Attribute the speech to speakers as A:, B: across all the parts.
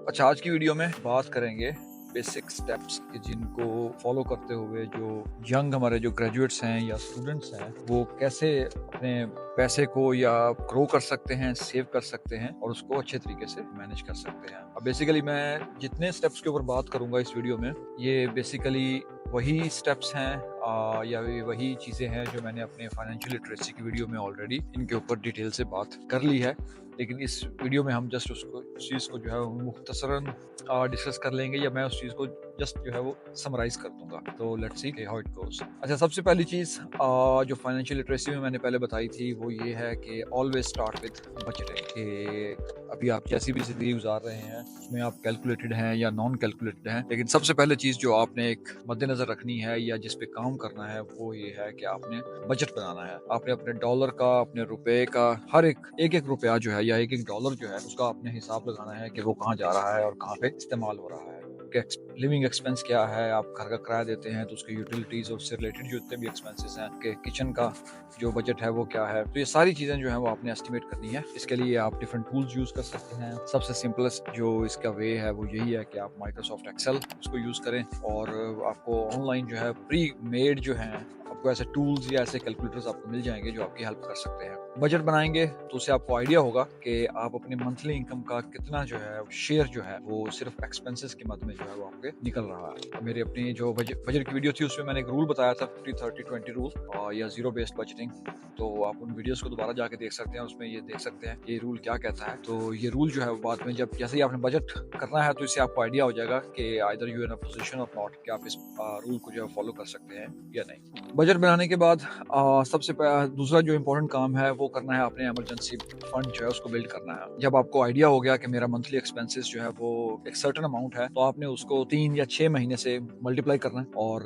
A: अच्छा, आज की वीडियो में बात करेंगे बेसिक स्टेप्स कि जिनको फॉलो करते हुए जो हमारे जो ग्रेजुएट्स हैं या स्टूडेंट्स हैं वो कैसे अपने पैसे को या ग्रो कर सकते हैं, सेव कर सकते हैं और उसको अच्छे तरीके से मैनेज कर सकते हैं। अब बेसिकली मैं जितने स्टेप्स के ऊपर बात करूंगा इस वीडियो में, ये बेसिकली वही स्टेप्स हैं या वही चीज़ें हैं जो मैंने अपने फाइनेंशियल लिटरेसी की वीडियो में ऑलरेडी इनके ऊपर डिटेल से बात कर ली है। लेकिन इस वीडियो में हम जस्ट उस चीज़ को जो है मुख्तसरन डिस्कस कर लेंगे या मैं उस चीज़ को जस्ट जो है वो समराइज कर दूंगा। तो let's see how it goes. अच्छा, सबसे पहली चीज़ जो फाइनेंशियल लिटरेसी में मैंने पहले बताई थी वो ये है कि ऑलवेज स्टार्ट विद बजटिंग। कि अभी आप जैसी भी ज़िंदगी गुजार रहे हैं उसमें आप कैलकुलेटेड हैं या नॉन कैलकुलेटेड हैं, लेकिन सबसे पहले चीज़ जो आपने एक मद्देनज़र रखनी है या जिस पे काम करना है वो ये है कि आपने बजट बनाना है। आपने अपने डॉलर का, अपने रुपए का, हर एक रुपया जो है या एक डॉलर जो है उसका आपने हिसाब लगाना है कि वो कहाँ जा रहा है और कहाँ पे इस्तेमाल हो रहा है। लिविंग एक्सपेंस क्या है, आप घर का किराया देते हैं तो उसके यूटिलिटीज और उससे रिलेटेड जो जितने भी एक्सपेंसेस हैं कि किचन का जो बजट है वो क्या है। तो ये सारी चीज़ें जो है वो आपने एस्टिमेट करनी है। इसके लिए आप डिफरेंट टूल्स यूज़ कर सकते हैं। सबसे सिंपलेस्ट जो इसका वे है वो यही है कि आप माइक्रोसॉफ्ट एक्सेल उसको यूज़ करें और आपको ऑनलाइन जो है प्री मेड जो है आपको ऐसे टूल्स या ऐसे कैलकुलेटर्स आपको मिल जाएंगे जो आपकी हेल्प कर सकते हैं। बजट बनाएंगे तो उससे आपको आइडिया होगा कि आप अपनी मंथली इनकम का कितना जो है शेयर जो है वो सिर्फ एक्सपेंसेस के मद में जो है वो आपके निकल रहा है। तो मेरी अपनी जो बजट की वीडियो थी उसमें मैंने एक रूल बताया था 50-30-20 रूल या जीरो बेस्ड बजटिंग। तो आप उन वीडियोस को दोबारा जाके देख सकते हैं, उसमें ये देख सकते हैं ये रूल क्या कहता है। तो ये रूल जो है वो बाद में जब जैसे ही आपने बजट करना है तो इससे आपको आइडिया हो जाएगा कि either you in a position और नॉट कि आप इस रूल को जो है फॉलो कर सकते हैं या नहीं। बजट बनाने के बाद दूसरा जो इम्पोर्टेंट काम है वो करना है, अपने इमरजेंसी फंड जो है उसको बिल्ड करना है। जब आपको आइडिया हो गया कि मेरा मंथली एक्सपेंसेस जो है वो एक सर्टेन अमाउंट है तो आपने उसको 3 या 6 महीने से मल्टीप्लाई करना है और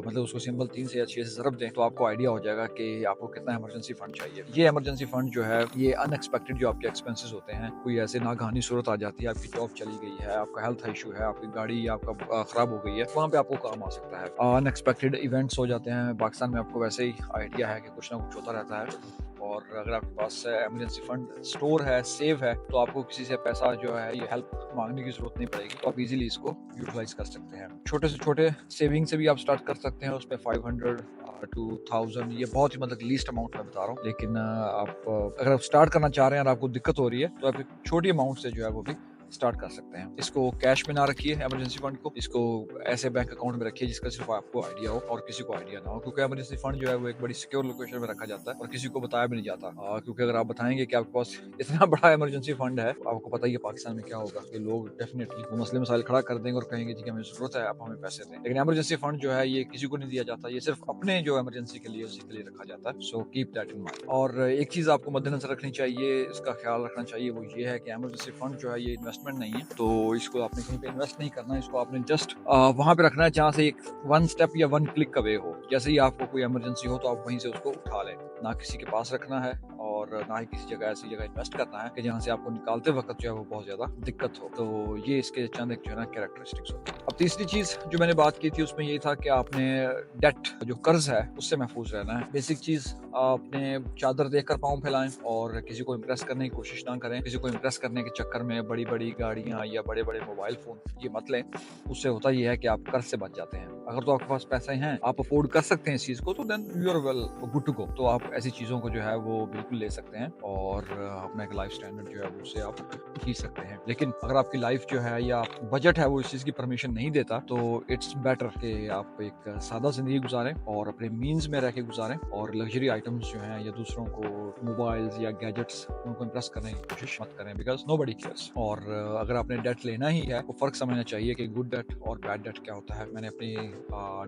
A: मतलब उसको सिंपल 3 से या 6 से ज़रब दें तो आपको आइडिया हो जाएगा कि आपको कितना इमरजेंसी फंड चाहिए। ये इमरजेंसी फंड जो है ये अनएक्सपेक्टेड जो आपके एक्सपेंसेस होते हैं, कोई ऐसे नागहानी सूरत आ जाती है, आपकी जॉब चली गई है, आपका हेल्थ इशू है, आपकी गाड़ी आपका खराब हो गई है, वहाँ पे आपको काम आ सकता है। अनएक्सपेक्टेड इवेंट्स हो जाते हैं। पाकिस्तान में आपको वैसे ही आइडिया है कि कुछ ना कुछ होता रहता है और अगर आपके पास इमरजेंसी फंड स्टोर है, सेव है, तो आपको किसी से पैसा जो है ये हेल्प मांगने की जरूरत नहीं पड़ेगी। तो आप इजीली इसको यूटिलाइज कर सकते हैं। छोटे से छोटे सेविंग से भी आप स्टार्ट कर सकते हैं। उसमें 500 टू 1000 ये बहुत ही मतलब लीस्ट अमाउंट में बता रहा हूँ, लेकिन अगर आप स्टार्ट करना चाह रहे हैं और आपको दिक्कत हो रही है तो आप एक छोटी अमाउंट से जो है वो भी स्टार्ट कर सकते हैं। इसको कैश में ना रखिए इमरजेंसी फंड को, इसको ऐसे बैंक अकाउंट में रखिए जिसका सिर्फ आपको आइडिया हो और किसी को आइडिया ना हो, क्योंकि इमरजेंसी फंड जो है वो एक बड़ी सिक्योर लोकेशन में रखा जाता है और किसी को बताया भी नहीं जाता। क्योंकि अगर आप बताएंगे कि आपके पास इतना बड़ा इमरजेंसी फंड है, आपको पता ही है पाकिस्तान में क्या होगा कि लोग डेफिनेटली वो मसले मसाइल खड़ा कर देंगे और कहेंगे जी हमें जरूरत है, आप हमें पैसे दें। लेकिन इमरजेंसी फंड जो है ये किसी को नहीं दिया जाता, ये सिर्फ अपने जो इमरजेंसी के लिए उसी के लिए रखा जाता है। So keep that in mind. और एक चीज आपको मद्देनजर रखनी चाहिए, इसका ख्याल रखना चाहिए, वो ये है कि इमरजेंसी फंड जो है ये इन्वेस्टमेंट नहीं है। तो इसको आपने कहीं पे इन्वेस्ट नहीं करना है, इसको आपने जस्ट वहां पे रखना है जहाँ से एक वन स्टेप या वन क्लिक अवे हो। जैसे ही आपको कोई इमरजेंसी हो तो आप वहीं से उसको उठा लें। ना किसी के पास रखना है और ना ही किसी जगह ऐसी जगह इन्वेस्ट करना है कि जहाँ से आपको निकालते वक्त जो है वो बहुत ज्यादा दिक्कत हो। तो ये इसके चंद एक जो है ना कैरेक्टरिस्टिक्स होते हैं। अब तीसरी चीज जो मैंने बात की थी उसमें ये था कि आपने डेट जो कर्ज है उससे महफूज रहना है। बेसिक चीज, आपने चादर देखकर पाँव फैलाएं और किसी को इम्प्रेस करने की कोशिश ना करें। किसी को इम्प्रेस करने के चक्कर में बड़ी बड़ी गाड़ियां या बड़े बड़े मोबाइल फोन ये मत लें। उससे होता ये है कि आप कर्ज से बच जाते हैं। अगर तो आपके पास पैसे हैं, आप अफोर्ड कर सकते हैं इस चीज को, तो then you are well good to go. तो आप ऐसी चीजों को जो है वो बिल्कुल ले सकते हैं और अपना एक लाइफ स्टैंडर्ड जो है वो उससे आप जी सकते हैं। लेकिन अगर आपकी लाइफ जो है या बजट है वो इस चीज की परमिशन नहीं देता तो इट्स बेटर कि आप एक सादा जिंदगी गुजारें और अपने मीन्स में रह के गुजारें और लग्जरी आइटम्स जो हैं या दूसरों को मोबाइल्स या गैजेट्स उनको इम्प्रेस करने की कोशिश मत करें, बिकॉज नोबडी केयर्स। और अगर आपने डेट लेना ही है तो फर्क समझना चाहिए कि गुड डेट और बैड डेट क्या होता है। मैंने अपनी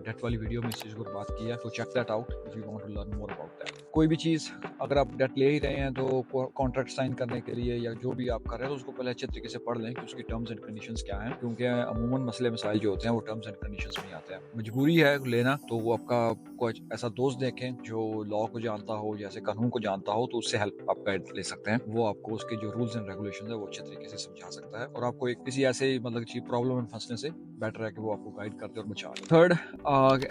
A: डेट वाली वीडियो में इस चीज पर बात की है, तो check that out if you want to learn more about that. कोई भी चीज अगर आप डेट ले ही रहे हैं तो कॉन्ट्रैक्ट साइन करने के लिए या जो भी आप कर रहे हैं तो उसको पहले अच्छे तरीके से पढ़ लें कि उसकी टर्म्स एंड कंडीशंस क्या हैं, क्योंकि अमूमन मसले मसाइल जो होते हैं वो टर्म्स एंड कंडीशंस में ही आते हैं। मजबूरी है लेना तो वो आपका कोई ऐसा दोस्त देखें जो लॉ को जानता हो, जैसे कानून को जानता हो, तो उससे हेल्प आप गाइड ले सकते हैं। वो आपको उसके जो रूल्स एंड रेगुलेशन है वो अच्छे तरीके से समझा सकता है और आपको एक किसी ऐसे मतलब प्रॉब्लम में फंसने से बेटर है कि वो आपको गाइड कर दे और बचा ले। Third,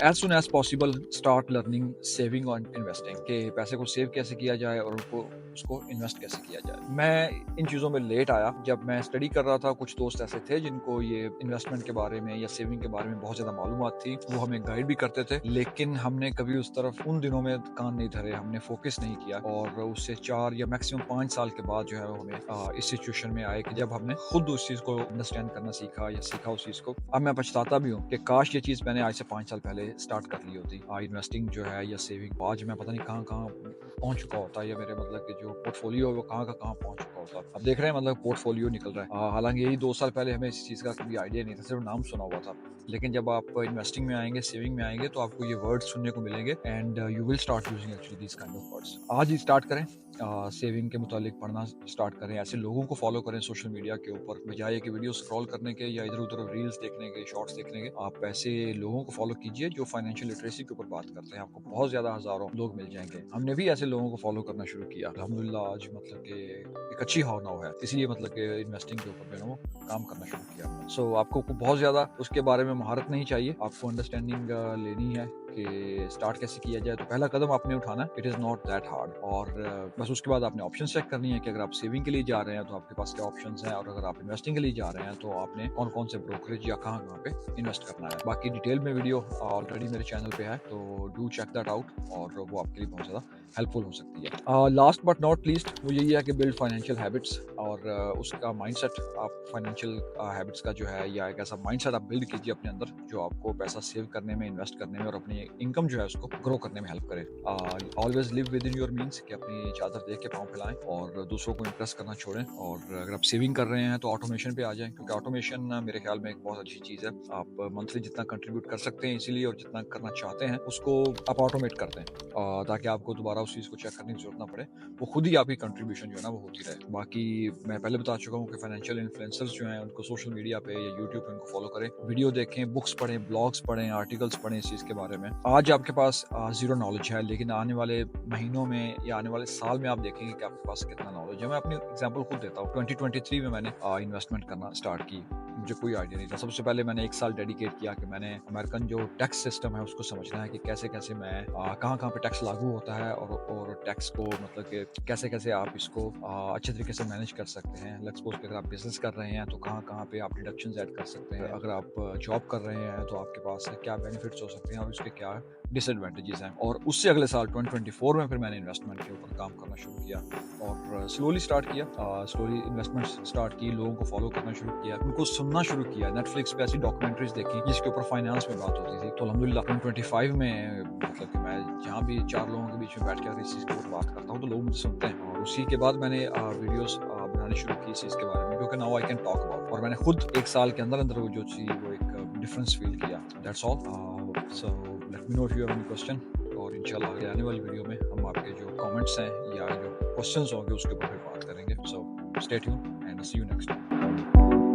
A: as soon as possible start learning saving और इन्वेस्टिंग, के पैसे को सेव कैसे किया जाए और उसको इन्वेस्ट कैसे किया जाए। मैं इन चीज़ों में लेट आया। जब मैं स्टडी कर रहा था, कुछ दोस्त ऐसे थे जिनको ये इन्वेस्टमेंट के बारे में या सेविंग के बारे में बहुत ज़्यादा मालूमात थी, वो हमें गाइड भी करते थे, लेकिन हमने कभी उस तरफ उन दिनों में कान नहीं धरे, हमने फोकस नहीं किया। और उससे 4 या मैक्सिमम 5 साल के बाद जो है हमें इस सिचुएशन में आए कि जब हमने खुद उस चीज़ को अंडरस्टैंड करना सीखा या सीखा उस चीज़ को। अब मैं पछताता भी हूँ कि काश ये चीज़ मैंने आज से 5 साल पहले स्टार्ट कर ली होती। इन्वेस्टिंग जो है या सेविंग, आज मैं पता नहीं कहाँ कहाँ पहुंच चुका होता, या मेरे मतलब कि जो पोर्टफोलियो है वो कहाँ का कहाँ पहुंच चुका होता। अब देख रहे हैं मतलब पोर्टफोलियो निकल रहा है। हालांकि यही 2 साल पहले हमें इस चीज़ का कभी आइडिया नहीं था, सिर्फ नाम सुना हुआ था। लेकिन जब आप इन्वेस्टिंग में आएंगे, सेविंग में आएंगे, तो आपको ये वर्ड्स सुनने को मिलेंगे and you will start using actually this kind of words. आज ही स्टार्ट करें, सेविंग के मुतालिक पढ़ना स्टार्ट करें, ऐसे लोगों को फॉलो करें सोशल मीडिया के ऊपर, बजाय कि वीडियो स्क्रॉल करने के या इधर उधर रील्स देखने के, शॉर्ट्स देखने के। आप ऐसे लोगों को फॉलो कीजिए जो फाइनेंशियल लिटरेसी के ऊपर बात करते हैं, आपको बहुत ज्यादा हजारों लोग मिल जाएंगे। हमने भी ऐसे लोगों को फॉलो करना शुरू किया, अल्हम्दुलिल्लाह आज मतलब कि एक अच्छी भावना है, इसलिए मतलब कि इन्वेस्टिंग के ऊपर जो है वो काम करना शुरू किया। सो आपको बहुत ज्यादा उसके बारे में महारत नहीं चाहिए, आपको अंडरस्टैंडिंग लेनी है कि स्टार्ट कैसे किया जाए। तो पहला कदम आपने उठाना है, it is not that hard. और बस उसके बाद आपने ऑप्शन चेक करनी है कि अगर आप सेविंग के लिए जा रहे हैं तो आपके पास क्या ऑप्शंस हैं, और अगर आप इन्वेस्टिंग के लिए जा रहे हैं तो आपने कौन कौन से ब्रोकरेज या कहाँ कहाँ पे इन्वेस्ट करना है। बाकी डिटेल में वीडियो ऑलरेडी मेरे चैनल पे है, तो डू चेक दैट आउट, और वो आपके लिए बहुत ज़्यादा हेल्पफुल हो सकती है। लास्ट बट नॉट लीस्ट वो यही है कि बिल्ड फाइनेंशियल हैबिट्स, और उसका माइंडसेट, आप फाइनेंशियल हैबिट्स का जो है या एक ऐसा माइंडसेट आप बिल्ड कीजिए अपने अंदर जो आपको पैसा सेव करने में, इन्वेस्ट करने में और अपनी इनकम जो है उसको ग्रो करने में हेल्प करे। Always live with in your means, कि अपनी चादर देख के पाँव फैलाएं और दूसरों को इम्प्रेस करना छोड़ें। और अगर आप सेविंग कर रहे हैं तो ऑटोमेशन पे आ जाएं, क्योंकि ऑटोमेशन मेरे ख्याल में एक बहुत अच्छी चीज़ है। आप मंथली जितना कंट्रीब्यूट कर सकते हैं इसीलिए, और जितना करना चाहते हैं उसको आप ऑटोमेट कर दें, ताकि आपको दोबारा उस चीज़ को चेक करने की जरूरत ना पड़े, वो खुद ही आपकी कंट्रीब्यूशन जो है ना वो होती रहे। बाकी मैं पहले बता चुका हूँ कि फाइनेंशियल इन्फ्लुएंसर्स जो हैं उनको सोशल मीडिया पे या यूट्यूब पे उनको फॉलो करें, वीडियो देखें, बुक्स पढ़ें, ब्लॉग्स पढ़ें, आर्टिकल्स पढ़ें इस चीज़ के बारे में। आज आपके पास जीरो नॉलेज है, लेकिन आने वाले महीनों में या आने वाले साल में आप देखेंगे कि आपके पास कितना नॉलेज है। मैं अपनी एग्जांपल खुद देता हूँ। 2023 में मैंने इन्वेस्टमेंट करना स्टार्ट की, मुझे कोई आइडिया नहीं था। सबसे पहले मैंने 1 साल डेडिकेट किया कि मैंने अमेरिकन जो टैक्स सिस्टम है उसको समझना है, कि कैसे कैसे मैं कहाँ कहाँ पे टैक्स लागू होता है, और टैक्स को मतलब कि कैसे कैसे आप इसको अच्छे तरीके से मैनेज कर सकते हैं। लेट्स सपोज कि अगर आप बिजनेस कर रहे हैं तो कहाँ कहाँ पे आप डिडक्शंस ऐड कर सकते हैं, अगर आप जॉब कर रहे हैं तो आपके पास क्या बेनिफिट्स हो सकते हैं और उसके क्या डिसएडवांटेजेस हैं। और उससे अगले साल 2024 में फिर मैंने इन्वेस्टमेंट के ऊपर काम करना शुरू किया, और स्लोली स्टार्ट किया, स्लोली इन्वेस्टमेंट स्टार्ट की, लोगों को फॉलो करना शुरू किया, उनको सुनना शुरू किया। नेटफ्लिक्स पे ऐसी डॉक्यूमेंट्रीज देखी जिसके ऊपर फाइनेंस में बात होती थी। तो अल्हम्दुलिल्लाह 2025 में मतलब कि मैं जहाँ भी 4 लोगों के बीच में बैठ कर इस चीज़ के ऊपर बात करता हूँ तो लोग मुझे सुनते हैं, और उसी के बाद मैंने वीडियोस बनाने शुरू की इस चीज़ के बारे में, क्योंकि now I can talk about. और मैंने खुद 1 साल के अंदर अंदर वो जो चीज़, वो एक डिफरेंस फील किया। That's all. So let me know if you have any question, और इंशाल्लाह आगे आने वाली वीडियो में हम आपके जो कमेंट्स हैं या जो क्वेश्चंस होंगे उसके ऊपर भी बात करेंगे। So stay tuned and see you next time.